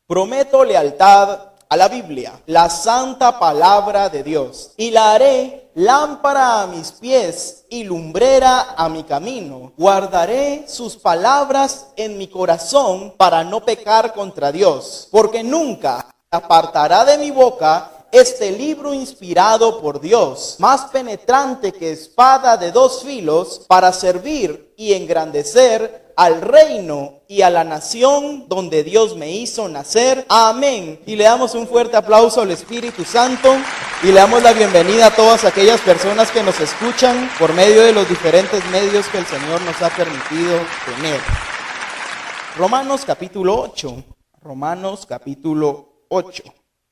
Prometo lealtad a la Biblia, la santa palabra de Dios, y la haré lámpara a mis pies y lumbrera a mi camino. Guardaré sus palabras en mi corazón para no pecar contra Dios, porque nunca apartará de mi boca este libro inspirado por Dios, más penetrante que espada de dos filos, para servir y engrandecer al reino y a la nación donde Dios me hizo nacer. Amén. Y le damos un fuerte aplauso al Espíritu Santo y le damos la bienvenida a todas aquellas personas que nos escuchan por medio de los diferentes medios que el Señor nos ha permitido tener. Romanos capítulo 8. Romanos capítulo 8.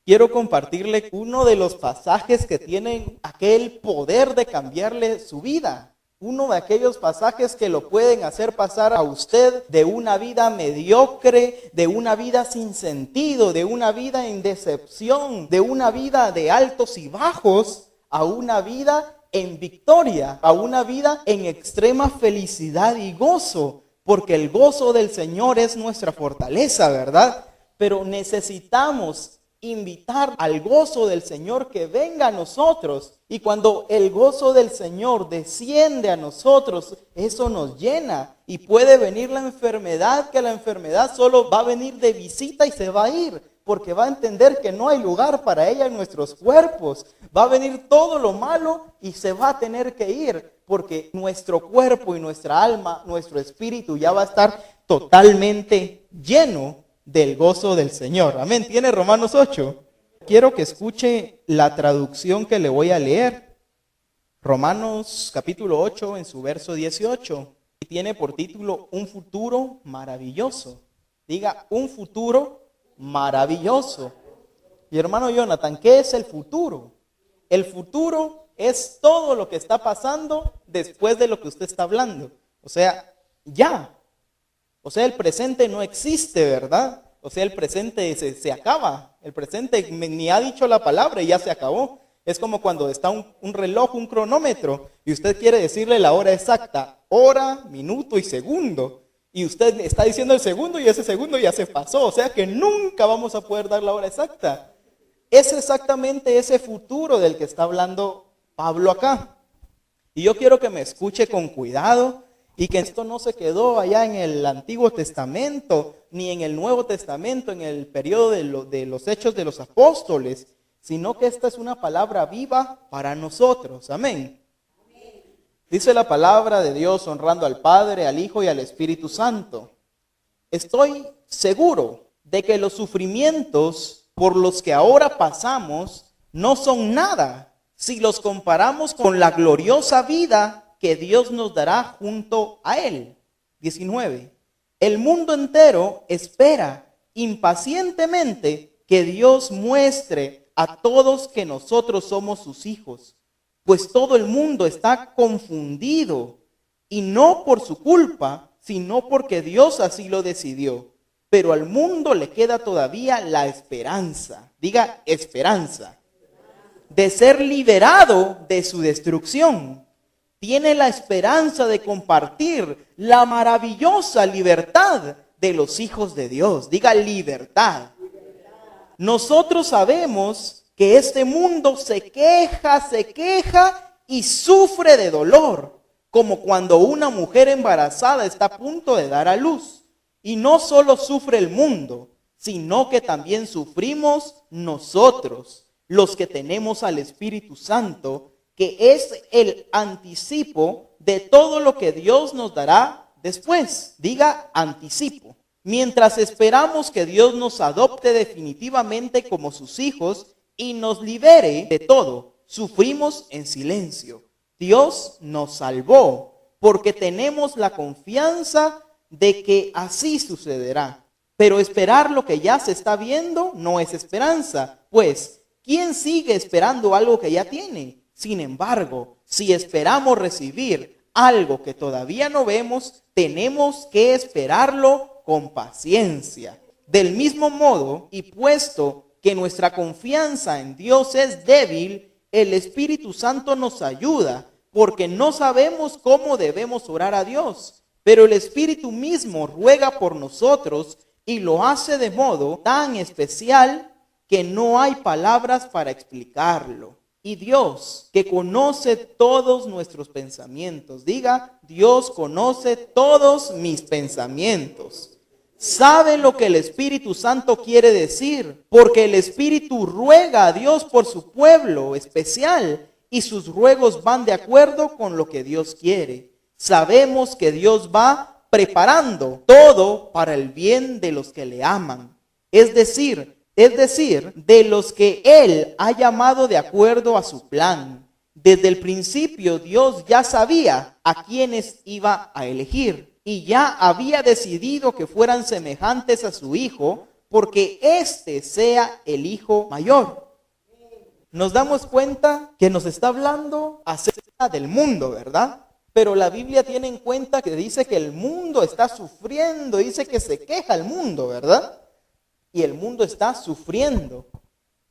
Quiero compartirle uno de los pasajes que tienen aquel poder de cambiarle su vida. Uno de aquellos pasajes que lo pueden hacer pasar a usted de una vida mediocre, de una vida sin sentido, de una vida en decepción, de una vida de altos y bajos, a una vida en victoria, a una vida en extrema felicidad y gozo, porque el gozo del Señor es nuestra fortaleza, ¿verdad? Pero necesitamos invitar al gozo del Señor que venga a nosotros, y cuando el gozo del Señor desciende a nosotros, eso nos llena, y puede venir la enfermedad, que la enfermedad solo va a venir de visita y se va a ir, porque va a entender que no hay lugar para ella en nuestros cuerpos. Va a venir todo lo malo y se va a tener que ir, porque nuestro cuerpo y nuestra alma, nuestro espíritu ya va a estar totalmente lleno del gozo del Señor. Amén. ¿Tiene Romanos 8? Quiero que escuche la traducción que le voy a leer. Romanos capítulo 8 en su verso 18. Y tiene por título un futuro maravilloso. Diga, un futuro maravilloso. Y hermano Jonathan, ¿qué es el futuro? El futuro es todo lo que está pasando después de lo que usted está hablando. O sea, ya. O sea, el presente no existe, ¿verdad? O sea, el presente se acaba. El presente ni ha dicho la palabra y ya se acabó. Es como cuando está un reloj, un cronómetro, y usted quiere decirle la hora exacta, hora, minuto y segundo. Y usted está diciendo el segundo y ese segundo ya se pasó. O sea que nunca vamos a poder dar la hora exacta. Es exactamente ese futuro del que está hablando Pablo acá. Y yo quiero que me escuche con cuidado, y que esto no se quedó allá en el Antiguo Testamento, ni en el Nuevo Testamento, en el periodo de los Hechos de los Apóstoles, sino que esta es una palabra viva para nosotros. Amén. Dice la palabra de Dios honrando al Padre, al Hijo y al Espíritu Santo. Estoy seguro de que los sufrimientos por los que ahora pasamos no son nada si los comparamos con la gloriosa vida que Dios nos dará junto a Él. 19. El mundo entero espera impacientemente que Dios muestre a todos que nosotros somos sus hijos, pues todo el mundo está confundido, y no por su culpa, sino porque Dios así lo decidió. Pero al mundo le queda todavía la esperanza, diga esperanza, de ser liberado de su destrucción. Tiene la esperanza de compartir la maravillosa libertad de los hijos de Dios. Diga libertad. Nosotros sabemos que este mundo se queja y sufre de dolor, como cuando una mujer embarazada está a punto de dar a luz. Y no solo sufre el mundo, sino que también sufrimos nosotros, los que tenemos al Espíritu Santo, que es el anticipo de todo lo que Dios nos dará después. Diga anticipo. Mientras esperamos que Dios nos adopte definitivamente como sus hijos y nos libere de todo, sufrimos en silencio. Dios nos salvó porque tenemos la confianza de que así sucederá. Pero esperar lo que ya se está viendo no es esperanza, pues ¿quién sigue esperando algo que ya tiene? Sin embargo, si esperamos recibir algo que todavía no vemos, tenemos que esperarlo con paciencia. Del mismo modo, y puesto que nuestra confianza en Dios es débil, el Espíritu Santo nos ayuda, porque no sabemos cómo debemos orar a Dios. Pero el Espíritu mismo ruega por nosotros y lo hace de modo tan especial que no hay palabras para explicarlo. Y Dios, que conoce todos nuestros pensamientos, diga, Dios conoce todos mis pensamientos. Sabe lo que el Espíritu Santo quiere decir, porque el Espíritu ruega a Dios por su pueblo especial y sus ruegos van de acuerdo con lo que Dios quiere. Sabemos que Dios va preparando todo para el bien de los que le aman, es decir, de los que Él ha llamado de acuerdo a su plan. Desde el principio Dios ya sabía a quienes iba a elegir y ya había decidido que fueran semejantes a su Hijo, porque éste sea el Hijo mayor. Nos damos cuenta que nos está hablando acerca del mundo, ¿verdad? Pero la Biblia tiene en cuenta que dice que el mundo está sufriendo, dice que se queja el mundo, ¿verdad? Y el mundo está sufriendo.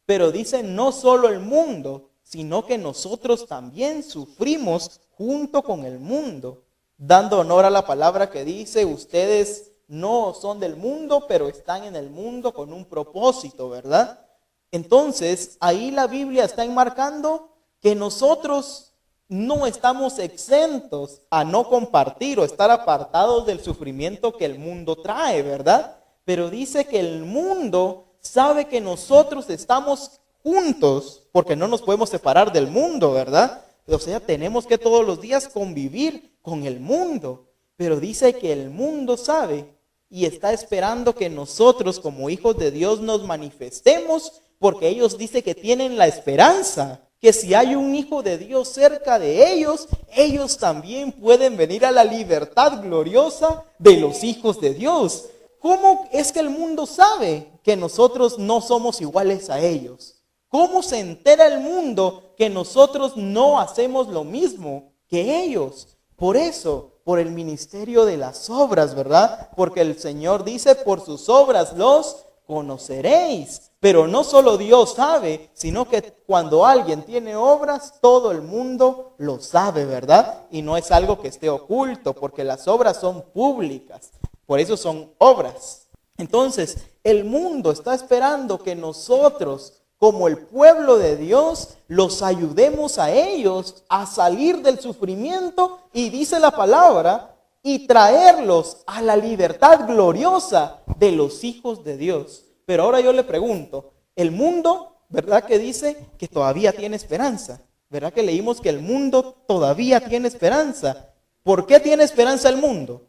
Pero dice no solo el mundo, sino que nosotros también sufrimos junto con el mundo. Dando honor a la palabra que dice, ustedes no son del mundo, pero están en el mundo con un propósito, ¿verdad? Entonces, ahí la Biblia está enmarcando que nosotros no estamos exentos a no compartir o estar apartados del sufrimiento que el mundo trae, ¿verdad? Pero dice que el mundo sabe que nosotros estamos juntos porque no nos podemos separar del mundo, ¿verdad? O sea, tenemos que todos los días convivir con el mundo. Pero dice que el mundo sabe y está esperando que nosotros como hijos de Dios nos manifestemos, porque ellos dicen que tienen la esperanza que si hay un hijo de Dios cerca de ellos, ellos también pueden venir a la libertad gloriosa de los hijos de Dios. ¿Cómo es que el mundo sabe que nosotros no somos iguales a ellos? ¿Cómo se entera el mundo que nosotros no hacemos lo mismo que ellos? Por eso, por el ministerio de las obras, ¿verdad? Porque el Señor dice, por sus obras los conoceréis. Pero no solo Dios sabe, sino que cuando alguien tiene obras, todo el mundo lo sabe, ¿verdad? Y no es algo que esté oculto, porque las obras son públicas. Por eso son obras. Entonces, el mundo está esperando que nosotros, como el pueblo de Dios, los ayudemos a ellos a salir del sufrimiento, y dice la palabra, y traerlos a la libertad gloriosa de los hijos de Dios. Pero ahora yo le pregunto, el mundo, ¿verdad que dice que todavía tiene esperanza? ¿Verdad que leímos que el mundo todavía tiene esperanza? ¿Por qué tiene esperanza el mundo?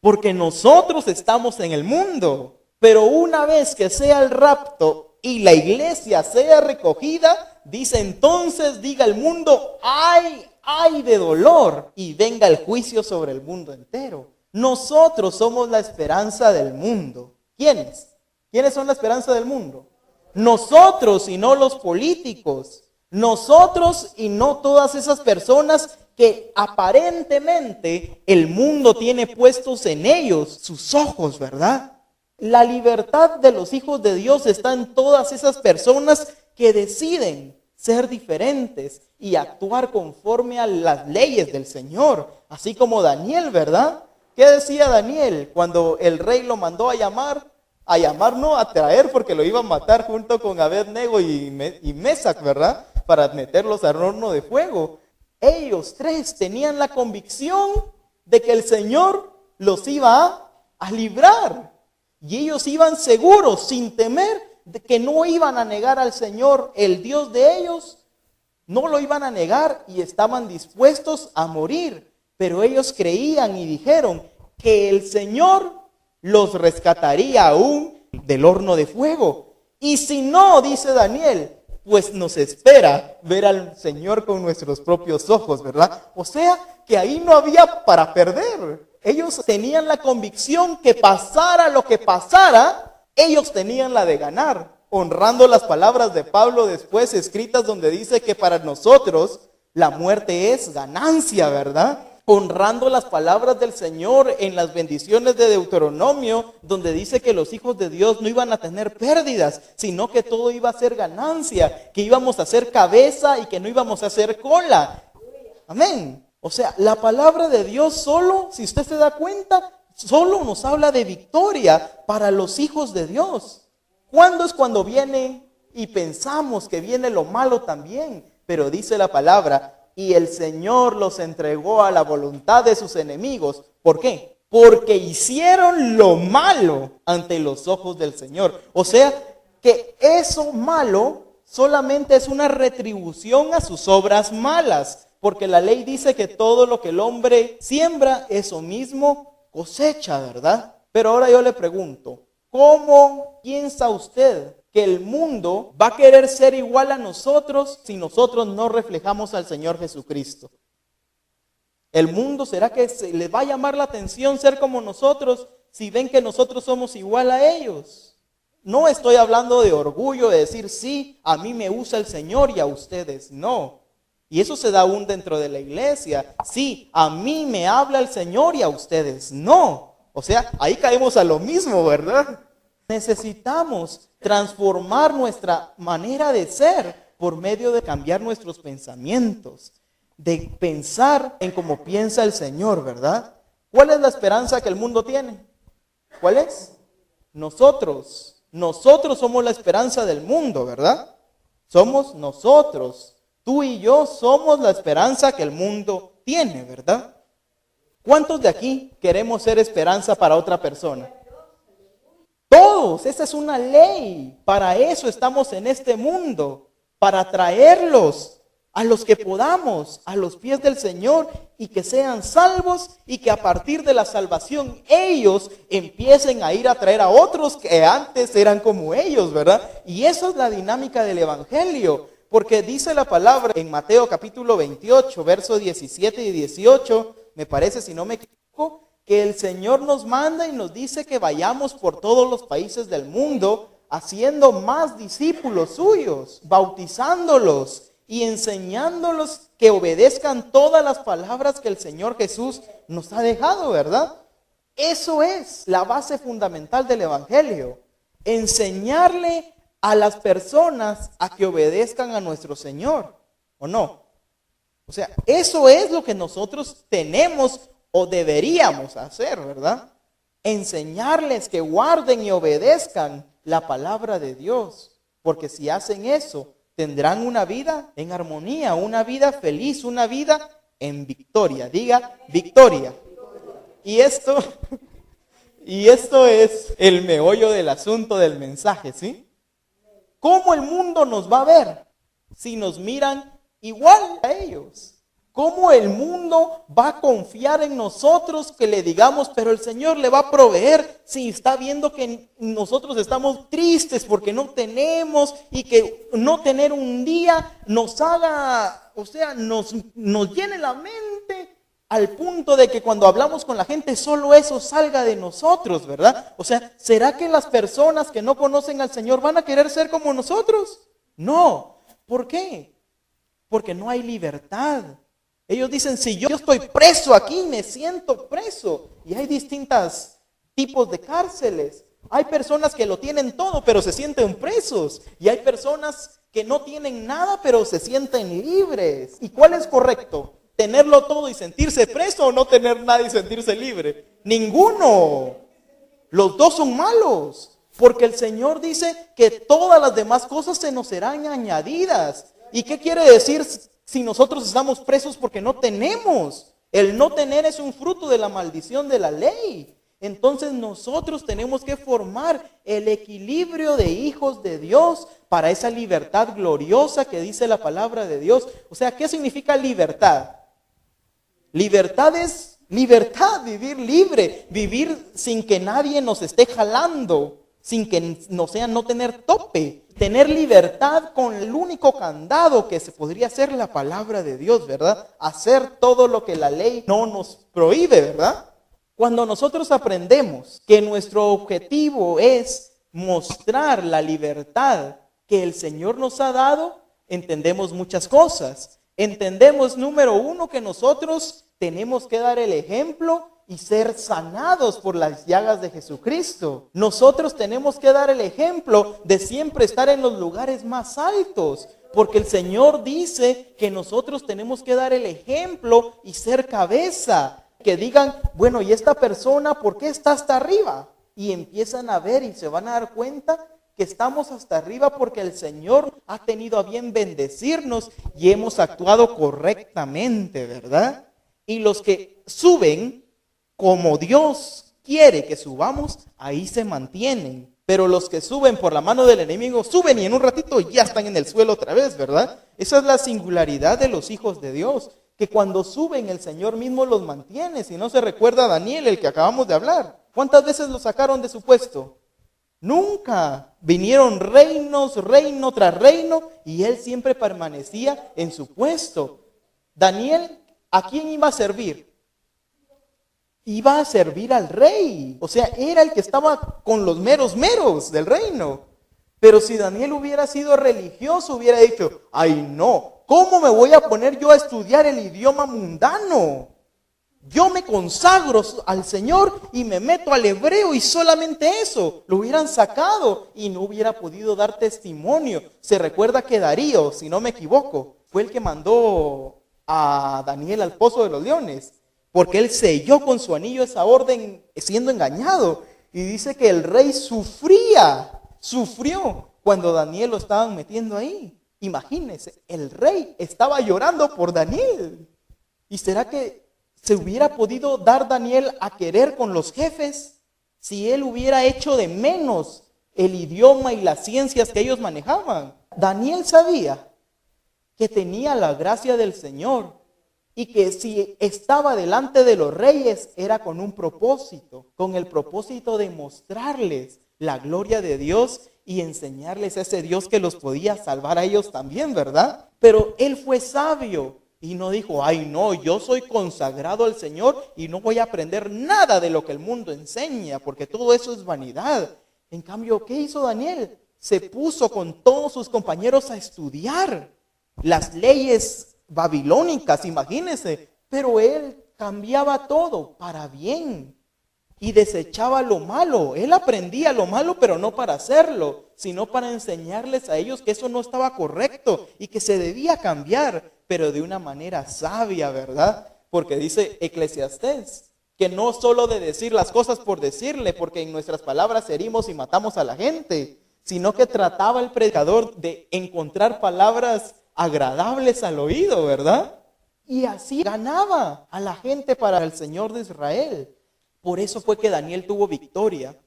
Porque nosotros estamos en el mundo. Pero una vez que sea el rapto y la iglesia sea recogida, dice entonces, diga el mundo, ay de dolor, y venga el juicio sobre el mundo entero. Nosotros somos la esperanza del mundo. ¿Quiénes? ¿Quiénes son la esperanza del mundo? Nosotros y no los políticos. Nosotros y no todas esas personas que aparentemente el mundo tiene puestos en ellos sus ojos, ¿verdad? La libertad de los hijos de Dios está en todas esas personas que deciden ser diferentes y actuar conforme a las leyes del Señor. Así como Daniel, ¿verdad? ¿Qué decía Daniel cuando el rey lo mandó a llamar? A llamar, no, a traer, porque lo iban a matar junto con Abednego y Mesac, ¿verdad? Para meterlos al horno de fuego. Ellos tres tenían la convicción de que el Señor los iba a librar. Y ellos iban seguros, sin temer, de que no iban a negar al Señor, el Dios de ellos. No lo iban a negar y estaban dispuestos a morir. Pero ellos creían y dijeron que el Señor los rescataría aún del horno de fuego. Y si no, dice Daniel, pues nos espera ver al Señor con nuestros propios ojos, ¿verdad? O sea, que ahí no había para perder. Ellos tenían la convicción que pasara lo que pasara, ellos tenían la de ganar, honrando las palabras de Pablo después escritas donde dice que para nosotros la muerte es ganancia, ¿verdad? Honrando las palabras del Señor en las bendiciones de Deuteronomio, donde dice que los hijos de Dios no iban a tener pérdidas, sino que todo iba a ser ganancia, que íbamos a ser cabeza y que no íbamos a ser cola. Amén. O sea, la palabra de Dios solo, si usted se da cuenta, solo nos habla de victoria para los hijos de Dios. ¿Cuándo es cuando viene y pensamos que viene lo malo también? Pero dice la palabra, y el Señor los entregó a la voluntad de sus enemigos. ¿Por qué? Porque hicieron lo malo ante los ojos del Señor. O sea, que eso malo solamente es una retribución a sus obras malas. Porque la ley dice que todo lo que el hombre siembra, eso mismo cosecha, ¿verdad? Pero ahora yo le pregunto, ¿cómo piensa usted que el mundo va a querer ser igual a nosotros si nosotros no reflejamos al Señor Jesucristo? ¿El mundo será que les va a llamar la atención ser como nosotros si ven que nosotros somos igual a ellos? No estoy hablando de orgullo, de decir, sí, a mí me usa el Señor y a ustedes no. Y eso se da aún dentro de la iglesia. Sí, a mí me habla el Señor y a ustedes no. O sea, ahí caemos a lo mismo, ¿verdad? Necesitamos transformar nuestra manera de ser por medio de cambiar nuestros pensamientos, de pensar en cómo piensa el Señor, ¿verdad? ¿Cuál es la esperanza que el mundo tiene? ¿Cuál es? Nosotros somos la esperanza del mundo, ¿verdad? Somos nosotros. Tú y yo somos la esperanza que el mundo tiene, ¿verdad? ¿Cuántos de aquí queremos ser esperanza para otra persona? Todos, esa es una ley. Para eso estamos en este mundo, para traerlos a los que podamos, a los pies del Señor y que sean salvos y que a partir de la salvación ellos empiecen a ir a traer a otros que antes eran como ellos, ¿verdad? Y eso es la dinámica del Evangelio. Porque dice la palabra en Mateo capítulo 28, versos 17 y 18, me parece, si no me equivoco, que el Señor nos manda y nos dice que vayamos por todos los países del mundo haciendo más discípulos suyos, bautizándolos y enseñándolos que obedezcan todas las palabras que el Señor Jesús nos ha dejado, ¿verdad? Eso es la base fundamental del Evangelio, enseñarle a las personas a que obedezcan a nuestro Señor, ¿o no? O sea, eso es lo que nosotros tenemos o deberíamos hacer, ¿verdad? Enseñarles que guarden y obedezcan la palabra de Dios, porque si hacen eso, tendrán una vida en armonía, una vida feliz, una vida en victoria. Diga, victoria. Y esto es el meollo del asunto del mensaje, ¿sí? ¿Cómo el mundo nos va a ver si nos miran igual a ellos? ¿Cómo el mundo va a confiar en nosotros que le digamos, pero el Señor le va a proveer si está viendo que nosotros estamos tristes porque no tenemos y que no tener un día nos haga, o sea, nos llene la mente al punto de que cuando hablamos con la gente solo eso salga de nosotros, ¿verdad? O sea, ¿será que las personas que no conocen al Señor van a querer ser como nosotros? No. ¿Por qué? Porque no hay libertad. Ellos dicen, si yo estoy preso aquí, me siento preso. Y hay distintos tipos de cárceles. Hay personas que lo tienen todo, pero se sienten presos. Y hay personas que no tienen nada, pero se sienten libres. ¿Y cuál es correcto? ¿Tenerlo todo y sentirse preso o no tener nada y sentirse libre? Ninguno. Los dos son malos. Porque el Señor dice que todas las demás cosas se nos serán añadidas. ¿Y qué quiere decir si nosotros estamos presos porque no tenemos? El no tener es un fruto de la maldición de la ley. Entonces nosotros tenemos que formar el equilibrio de hijos de Dios para esa libertad gloriosa que dice la palabra de Dios. O sea, ¿qué significa libertad? Libertad es libertad, vivir libre, vivir sin que nadie nos esté jalando, sin que no tener tope, tener libertad con el único candado que se podría hacer la palabra de Dios, ¿verdad? Hacer todo lo que la ley no nos prohíbe, ¿verdad? Cuando nosotros aprendemos que nuestro objetivo es mostrar la libertad que el Señor nos ha dado, entendemos muchas cosas. Entendemos, número uno, que nosotros tenemos que dar el ejemplo y ser sanados por las llagas de Jesucristo. Nosotros tenemos que dar el ejemplo de siempre estar en los lugares más altos, porque el Señor dice que nosotros tenemos que dar el ejemplo y ser cabeza. que digan, bueno, ¿y esta persona por qué está hasta arriba? Y empiezan a ver y se van a dar cuenta que estamos hasta arriba porque el Señor ha tenido a bien bendecirnos y hemos actuado correctamente, ¿verdad? Y los que suben como Dios quiere que subamos, ahí se mantienen. Pero los que suben por la mano del enemigo, suben y en un ratito ya están en el suelo otra vez, ¿verdad? Esa es la singularidad de los hijos de Dios, que cuando suben el Señor mismo los mantiene. Si no se recuerda a Daniel, el que acabamos de hablar. ¿Cuántas veces lo sacaron de su puesto? Nunca. Vinieron reino tras reino y él siempre permanecía en su puesto. Daniel, ¿a quién iba a servir? Iba a servir al rey. O sea, era el que estaba con los meros del reino. Pero si Daniel hubiera sido religioso, hubiera dicho, ay no, ¿cómo me voy a poner yo a estudiar el idioma mundano? Yo me consagro al Señor y me meto al hebreo y solamente eso. Lo hubieran sacado y no hubiera podido dar testimonio. Se recuerda que Darío, si no me equivoco, fue el que mandó a Daniel al pozo de los leones. Porque él selló con su anillo esa orden siendo engañado. Y dice que el rey sufrió cuando Daniel lo estaban metiendo ahí. Imagínense, el rey estaba llorando por Daniel. ¿Y será que se hubiera podido dar Daniel a querer con los jefes si él hubiera hecho de menos el idioma y las ciencias que ellos manejaban? Daniel sabía que tenía la gracia del Señor. Y que si estaba delante de los reyes era con un propósito, con el propósito de mostrarles la gloria de Dios y enseñarles a ese Dios que los podía salvar a ellos también, ¿verdad? Pero él fue sabio y no dijo, ay no, yo soy consagrado al Señor y no voy a aprender nada de lo que el mundo enseña, porque todo eso es vanidad. En cambio, ¿qué hizo Daniel? Se puso con todos sus compañeros a estudiar las leyes babilónicas, imagínense, pero él cambiaba todo para bien y desechaba lo malo. Él aprendía lo malo, pero no para hacerlo, sino para enseñarles a ellos que eso no estaba correcto y que se debía cambiar, pero de una manera sabia, ¿verdad? Porque dice Eclesiastés que no solo de decir las cosas por decirle, porque en nuestras palabras herimos y matamos a la gente, sino que trataba el predicador de encontrar palabras agradables al oído, ¿verdad? Y así ganaba a la gente para el Señor de Israel. Por eso fue que Daniel tuvo victoria,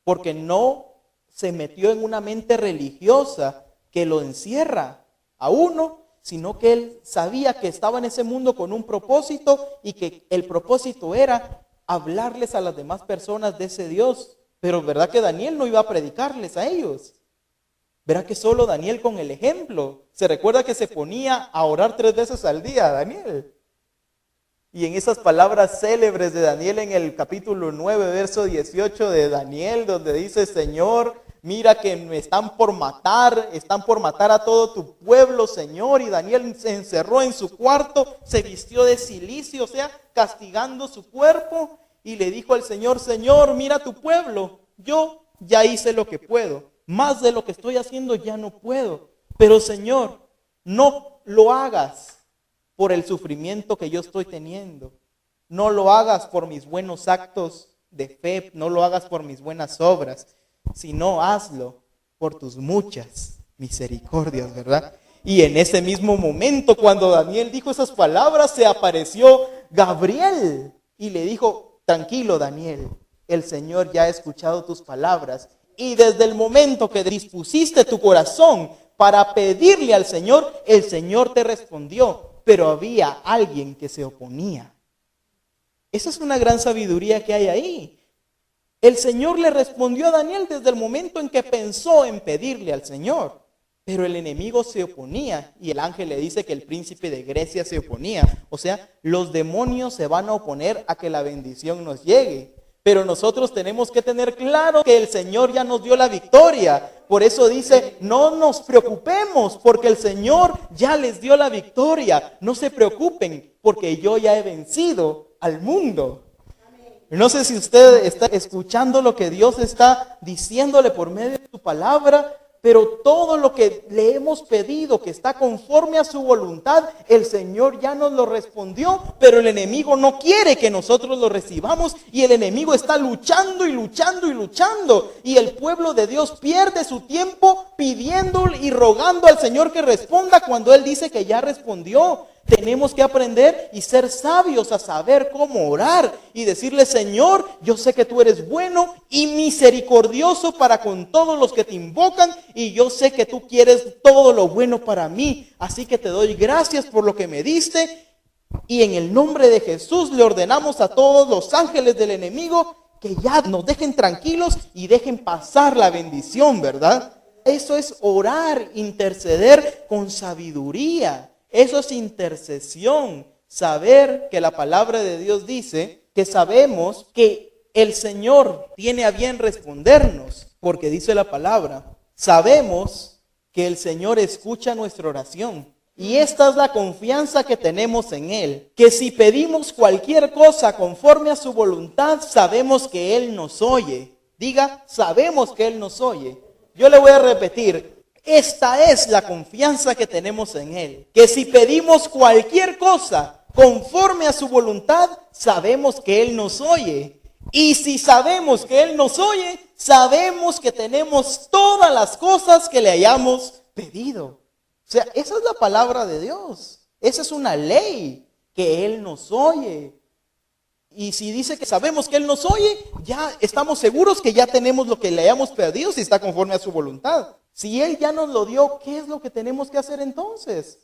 porque no se metió en una mente religiosa que lo encierra a uno, sino que él sabía que estaba en ese mundo con un propósito y que el propósito era hablarles a las demás personas de ese Dios. Pero ¿verdad que Daniel no iba a predicarles a ellos? Verá que solo Daniel con el ejemplo. Se recuerda que se ponía a orar 3 veces al día, Daniel. Y en esas palabras célebres de Daniel en el capítulo 9, verso 18 de Daniel, donde dice, Señor, mira que me están por matar a todo tu pueblo, Señor. Y Daniel se encerró en su cuarto, se vistió de cilicio, o sea, castigando su cuerpo. Y le dijo al Señor, Señor, mira tu pueblo, yo ya hice lo que puedo. Más de lo que estoy haciendo ya no puedo. Pero Señor, no lo hagas por el sufrimiento que yo estoy teniendo. No lo hagas por mis buenos actos de fe. No lo hagas por mis buenas obras. Sino hazlo por tus muchas misericordias, ¿verdad? Y en ese mismo momento, cuando Daniel dijo esas palabras, se apareció Gabriel y le dijo, tranquilo Daniel, el Señor ya ha escuchado tus palabras. Y desde el momento que dispusiste tu corazón para pedirle al Señor, el Señor te respondió, pero había alguien que se oponía. Esa es una gran sabiduría que hay ahí. El Señor le respondió a Daniel desde el momento en que pensó en pedirle al Señor, pero el enemigo se oponía y el ángel le dice que el príncipe de Grecia se oponía. O sea, los demonios se van a oponer a que la bendición nos llegue. Pero nosotros tenemos que tener claro que el Señor ya nos dio la victoria. Por eso dice, no nos preocupemos porque el Señor ya les dio la victoria. No se preocupen porque yo ya he vencido al mundo. No sé si usted está escuchando lo que Dios está diciéndole por medio de su palabra, pero todo lo que le hemos pedido que está conforme a su voluntad, el Señor ya nos lo respondió, pero el enemigo no quiere que nosotros lo recibamos y el enemigo está luchando y luchando y luchando. Y el pueblo de Dios pierde su tiempo pidiendo y rogando al Señor que responda cuando Él dice que ya respondió. Tenemos que aprender y ser sabios a saber cómo orar y decirle: Señor, yo sé que tú eres bueno y misericordioso para con todos los que te invocan, y yo sé que tú quieres todo lo bueno para mí. Así que te doy gracias por lo que me diste, y en el nombre de Jesús le ordenamos a todos los ángeles del enemigo que ya nos dejen tranquilos y dejen pasar la bendición, ¿verdad? Eso es orar, interceder con sabiduría. Eso es intercesión, saber que la palabra de Dios dice que sabemos que el Señor tiene a bien respondernos, porque dice la palabra, sabemos que el Señor escucha nuestra oración. Y esta es la confianza que tenemos en Él, que si pedimos cualquier cosa conforme a su voluntad, sabemos que Él nos oye. Diga, sabemos que Él nos oye. Yo le voy a repetir. Esta es la confianza que tenemos en Él, que si pedimos cualquier cosa conforme a su voluntad, sabemos que Él nos oye. Y si sabemos que Él nos oye, sabemos que tenemos todas las cosas que le hayamos pedido. O sea, esa es la palabra de Dios. Esa es una ley, que Él nos oye. Y si dice que sabemos que Él nos oye, ya estamos seguros que ya tenemos lo que le hayamos pedido si está conforme a su voluntad. Si Él ya nos lo dio, ¿qué es lo que tenemos que hacer entonces?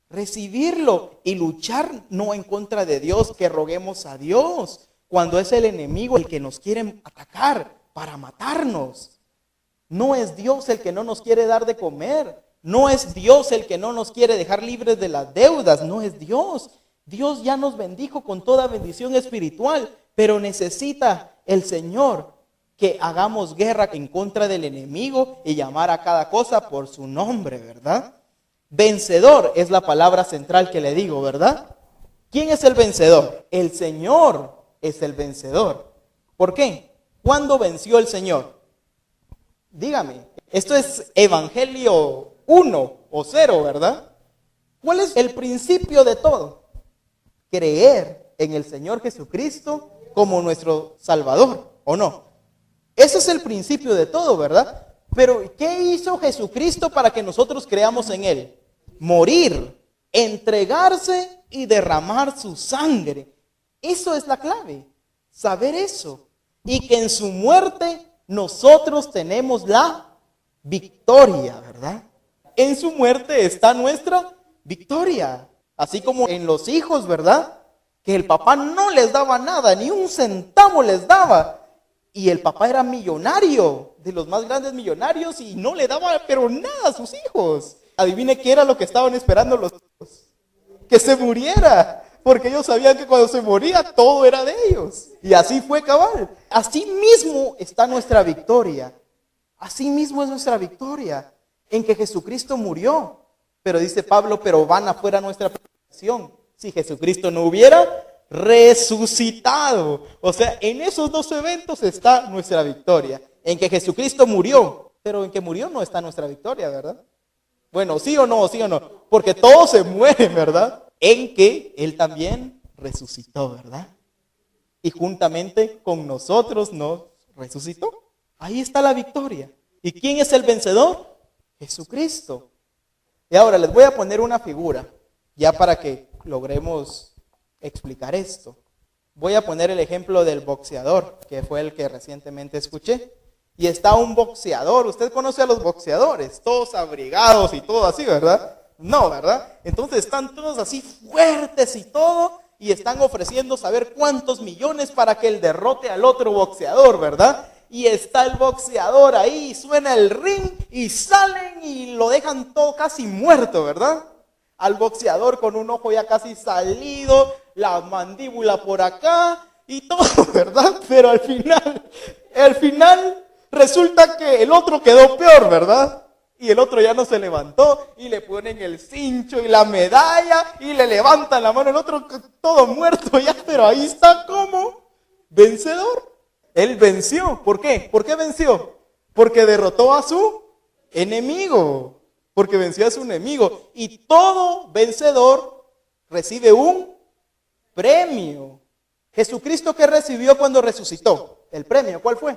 Recibirlo y luchar no en contra de Dios, que roguemos a Dios, cuando es el enemigo el que nos quiere atacar para matarnos. No es Dios el que no nos quiere dar de comer, no es Dios el que no nos quiere dejar libres de las deudas, no es Dios. Dios ya nos bendijo con toda bendición espiritual, pero necesita el Señor que hagamos guerra en contra del enemigo y llamar a cada cosa por su nombre, ¿verdad? Vencedor es la palabra central que le digo, ¿verdad? ¿Quién es el vencedor? El Señor es el vencedor. ¿Por qué? ¿Cuándo venció el Señor? Dígame, esto es Evangelio 1 o 0, ¿verdad? ¿Cuál es el principio de todo? Creer en el Señor Jesucristo como nuestro Salvador, ¿o no? Ese es el principio de todo, ¿verdad? Pero ¿qué hizo Jesucristo para que nosotros creamos en Él? Morir, entregarse y derramar su sangre. Eso es la clave, saber eso. Y que en su muerte nosotros tenemos la victoria, ¿verdad? En su muerte está nuestra victoria. Así como en los hijos, ¿verdad? Que el papá no les daba nada, ni un centavo les daba. Y el papá era millonario, de los más grandes millonarios, y no le daba pero nada a sus hijos. Adivine qué era lo que estaban esperando los hijos. Que se muriera, porque ellos sabían que cuando se moría todo era de ellos. Y así fue cabal. Así mismo está nuestra victoria. Así mismo es nuestra victoria, en que Jesucristo murió. Pero dice Pablo, pero van afuera nuestra predicación. Si Jesucristo no hubiera resucitado. O sea, en esos dos eventos está nuestra victoria. En que Jesucristo murió, pero en que murió no está nuestra victoria, ¿verdad? Bueno, sí o no, porque todos se mueren, ¿verdad? En que Él también resucitó, ¿verdad? Y juntamente con nosotros nos resucitó. Ahí está la victoria. ¿Y quién es el vencedor? Jesucristo. Y ahora les voy a poner una figura, ya para que logremos explicar esto. Voy a poner el ejemplo del boxeador, que fue el que recientemente escuché. Y está un boxeador, usted conoce a los boxeadores, todos abrigados y todo así, ¿verdad? No, ¿verdad? Entonces están todos así fuertes y todo, y están ofreciendo saber cuántos millones para que él derrote al otro boxeador, ¿verdad? Y está el boxeador ahí, suena el ring, y salen y lo dejan todo casi muerto, ¿verdad? Al boxeador con un ojo ya casi salido, la mandíbula por acá y todo, ¿verdad? Pero al final resulta que el otro quedó peor, ¿verdad? Y el otro ya no se levantó y le ponen el cincho y la medalla y le levantan la mano, el otro todo muerto ya, pero ahí está como vencedor. Él venció. ¿Por qué? ¿Por qué venció? Porque derrotó a su enemigo, porque venció a su enemigo. Y todo vencedor recibe un premio. Jesucristo, ¿qué recibió cuando resucitó? El premio, ¿cuál fue?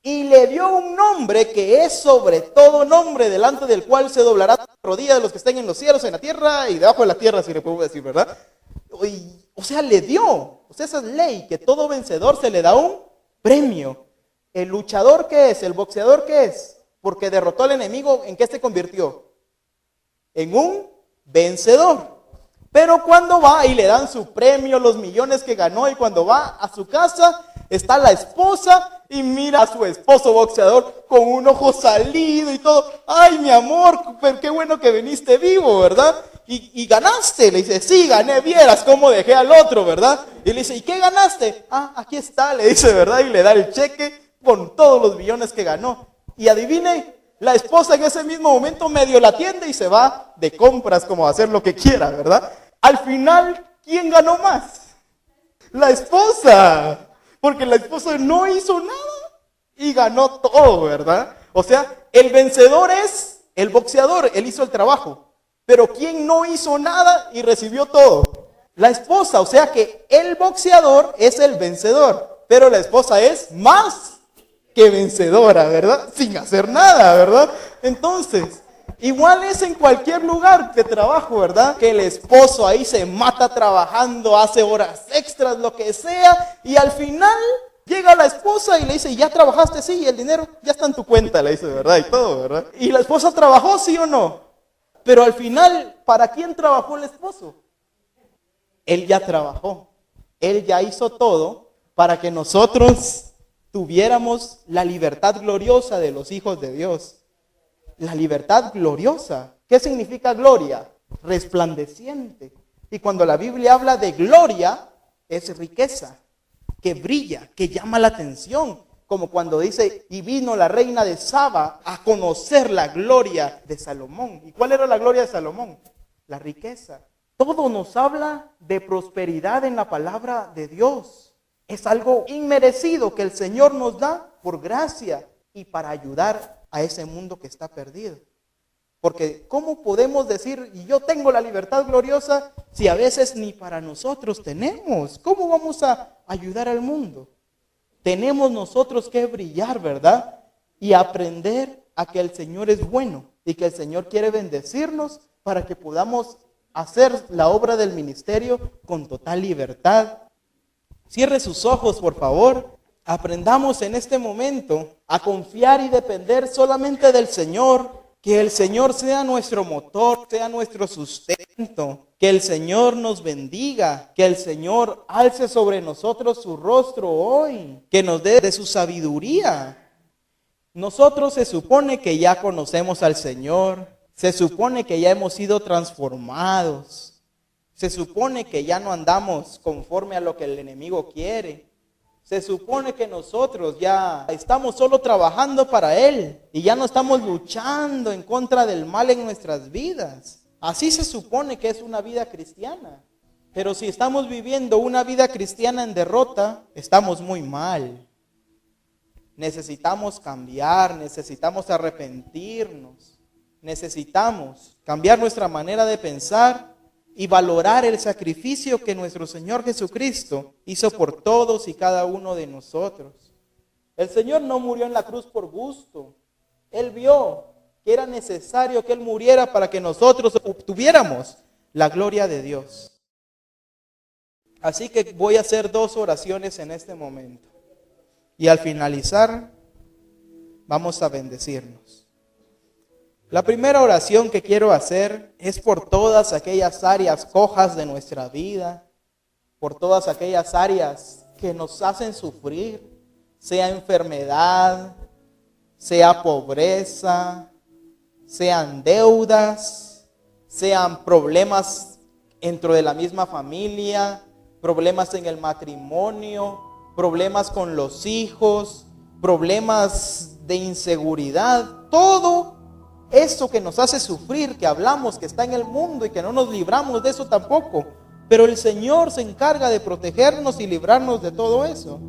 Y le dio un nombre que es sobre todo nombre, delante del cual se doblará la rodilla de los que estén en los cielos, en la tierra y debajo de la tierra, si le puedo decir, ¿verdad? O sea, le dio. O sea, esa es ley, que todo vencedor se le da un premio. ¿El luchador qué es? ¿El boxeador qué es? Porque derrotó al enemigo, ¿en qué se convirtió? En un vencedor. Pero cuando va y le dan su premio, los millones que ganó, y cuando va a su casa, está la esposa y mira a su esposo boxeador con un ojo salido y todo. Ay, mi amor, pero qué bueno que viniste vivo, ¿verdad? Y ganaste. Le dice, sí, gané, vieras cómo dejé al otro, ¿verdad? Y le dice, ¿y qué ganaste? Ah, aquí está, le dice, ¿verdad? Y le da el cheque con todos los millones que ganó. Y adivine, la esposa en ese mismo momento medio la atiende y se va de compras como a hacer lo que quiera, ¿verdad? Al final, ¿quién ganó más? La esposa. Porque la esposa no hizo nada y ganó todo, ¿verdad? O sea, el vencedor es el boxeador, él hizo el trabajo. Pero ¿quién no hizo nada y recibió todo? La esposa, o sea que el boxeador es el vencedor, pero la esposa es más que vencedora, ¿verdad? Sin hacer nada, ¿verdad? Entonces, igual es en cualquier lugar de trabajo, ¿verdad? Que el esposo ahí se mata trabajando, hace horas extras, lo que sea, y al final llega la esposa y le dice, ¿ya trabajaste? Sí, y el dinero ya está en tu cuenta, le dice, ¿verdad? Y todo, ¿verdad? Y la esposa trabajó, ¿sí o no? Pero al final, ¿para quién trabajó el esposo? Él ya trabajó, él ya hizo todo para que nosotros tuviéramos la libertad gloriosa de los hijos de Dios. La libertad gloriosa. ¿Qué significa gloria? Resplandeciente. Y cuando la Biblia habla de gloria, es riqueza, que brilla, que llama la atención. Como cuando dice, y vino la reina de Saba a conocer la gloria de Salomón. ¿Y cuál era la gloria de Salomón? La riqueza. Todo nos habla de prosperidad en la palabra de Dios. Es algo inmerecido que el Señor nos da por gracia y para ayudar a ese mundo que está perdido. Porque ¿cómo podemos decir, y yo tengo la libertad gloriosa, si a veces ni para nosotros tenemos? ¿Cómo vamos a ayudar al mundo? Tenemos nosotros que brillar, ¿verdad? Y aprender a que el Señor es bueno y que el Señor quiere bendecirnos para que podamos hacer la obra del ministerio con total libertad. Cierre sus ojos, por favor. Aprendamos en este momento a confiar y depender solamente del Señor. Que el Señor sea nuestro motor, sea nuestro sustento. Que el Señor nos bendiga. Que el Señor alce sobre nosotros su rostro hoy. Que nos dé de su sabiduría. Nosotros se supone que ya conocemos al Señor. Se supone que ya hemos sido transformados. Se supone que ya no andamos conforme a lo que el enemigo quiere. Se supone que nosotros ya estamos solo trabajando para Él y ya no estamos luchando en contra del mal en nuestras vidas. Así se supone que es una vida cristiana. Pero si estamos viviendo una vida cristiana en derrota, estamos muy mal. Necesitamos cambiar, necesitamos arrepentirnos. Necesitamos cambiar nuestra manera de pensar y valorar el sacrificio que nuestro Señor Jesucristo hizo por todos y cada uno de nosotros. El Señor no murió en la cruz por gusto. Él vio que era necesario que Él muriera para que nosotros obtuviéramos la gloria de Dios. Así que voy a hacer 2 oraciones en este momento. Y al finalizar, vamos a bendecirnos. La primera oración que quiero hacer es por todas aquellas áreas cojas de nuestra vida, por todas aquellas áreas que nos hacen sufrir, sea enfermedad, sea pobreza, sean deudas, sean problemas dentro de la misma familia, problemas en el matrimonio, problemas con los hijos, problemas de inseguridad, todo eso que nos hace sufrir, que hablamos que está en el mundo y que no nos libramos de eso tampoco. Pero el Señor se encarga de protegernos y librarnos de todo eso.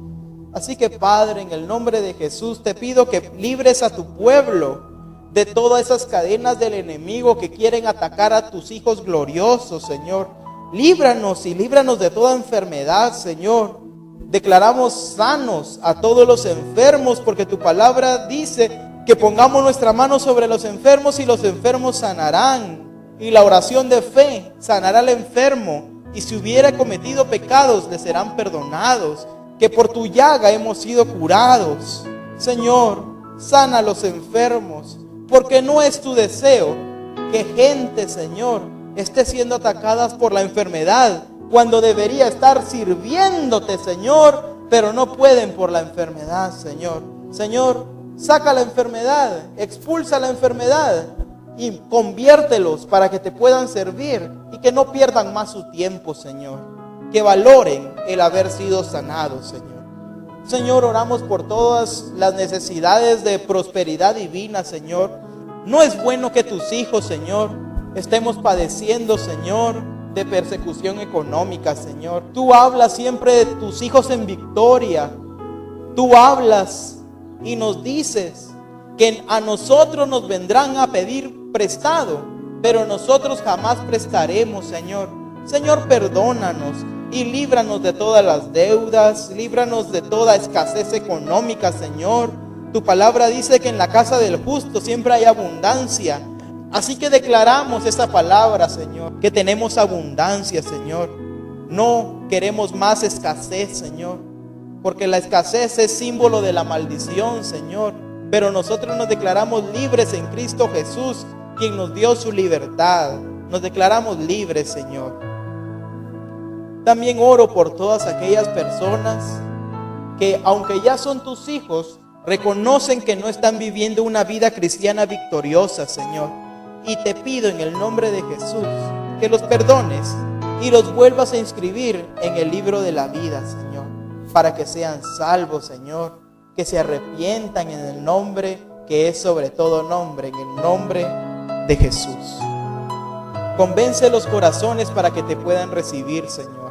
Así que Padre, en el nombre de Jesús te pido que libres a tu pueblo de todas esas cadenas del enemigo que quieren atacar a tus hijos gloriosos, Señor. Líbranos y líbranos de toda enfermedad, Señor. Declaramos sanos a todos los enfermos, porque tu palabra dice que pongamos nuestra mano sobre los enfermos y los enfermos sanarán. Y la oración de fe sanará al enfermo. Y si hubiera cometido pecados, le serán perdonados. Que por tu llaga hemos sido curados. Señor, sana a los enfermos, porque no es tu deseo que gente, Señor, esté siendo atacadas por la enfermedad, cuando debería estar sirviéndote, Señor, pero no pueden por la enfermedad, Señor. Señor, saca la enfermedad, expulsa la enfermedad y conviértelos para que te puedan servir y que no pierdan más su tiempo, Señor. Que valoren el haber sido sanados, Señor. Señor, oramos por todas las necesidades de prosperidad divina, Señor. No es bueno que tus hijos, Señor, estemos padeciendo, Señor, de persecución económica, Señor. Tú hablas siempre de tus hijos en victoria. Tú hablas y nos dices que a nosotros nos vendrán a pedir prestado, pero nosotros jamás prestaremos, Señor. Señor, perdónanos y líbranos de todas las deudas, líbranos de toda escasez económica, Señor. Tu palabra dice que en la casa del justo siempre hay abundancia. Así que declaramos esa palabra, Señor, que tenemos abundancia, Señor. No queremos más escasez, Señor, porque la escasez es símbolo de la maldición, Señor. Pero nosotros nos declaramos libres en Cristo Jesús, quien nos dio su libertad. Nos declaramos libres, Señor. También oro por todas aquellas personas que, aunque ya son tus hijos, reconocen que no están viviendo una vida cristiana victoriosa, Señor. Y te pido en el nombre de Jesús que los perdones y los vuelvas a inscribir en el libro de la vida, Señor, para que sean salvos, Señor, que se arrepientan en el nombre que es sobre todo nombre, en el nombre de Jesús. Convence los corazones para que te puedan recibir, Señor.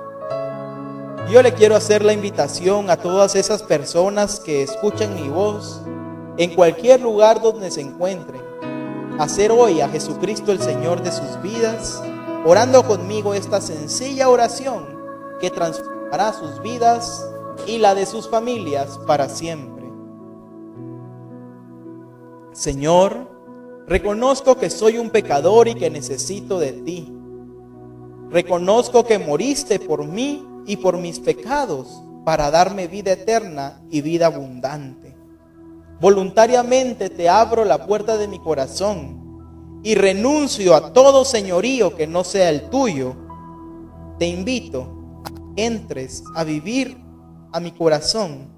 Yo le quiero hacer la invitación a todas esas personas que escuchan mi voz en cualquier lugar donde se encuentren, a hacer hoy a Jesucristo el Señor de sus vidas, orando conmigo esta sencilla oración que transformará sus vidas y la de sus familias para siempre. Señor, reconozco que soy un pecador y que necesito de ti. Reconozco que moriste por mí y por mis pecados para darme vida eterna y vida abundante. Voluntariamente te abro la puerta de mi corazón y renuncio a todo señorío que no sea el tuyo. Te invito a que entres a vivir a mi corazón,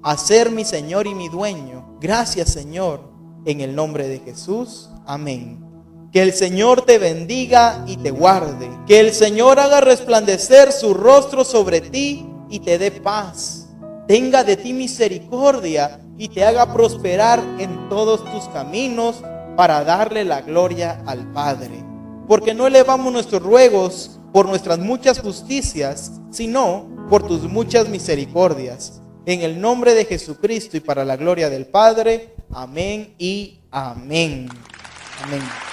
a ser mi Señor y mi dueño. Gracias, Señor, en el nombre de Jesús. Amén. Que el Señor te bendiga y te guarde. Que el Señor haga resplandecer su rostro sobre ti y te dé paz. Tenga de ti misericordia y te haga prosperar en todos tus caminos para darle la gloria al Padre. Porque no elevamos nuestros ruegos por nuestras muchas justicias, sino por tus muchas misericordias. En el nombre de Jesucristo y para la gloria del Padre. Amén y amén. Amén.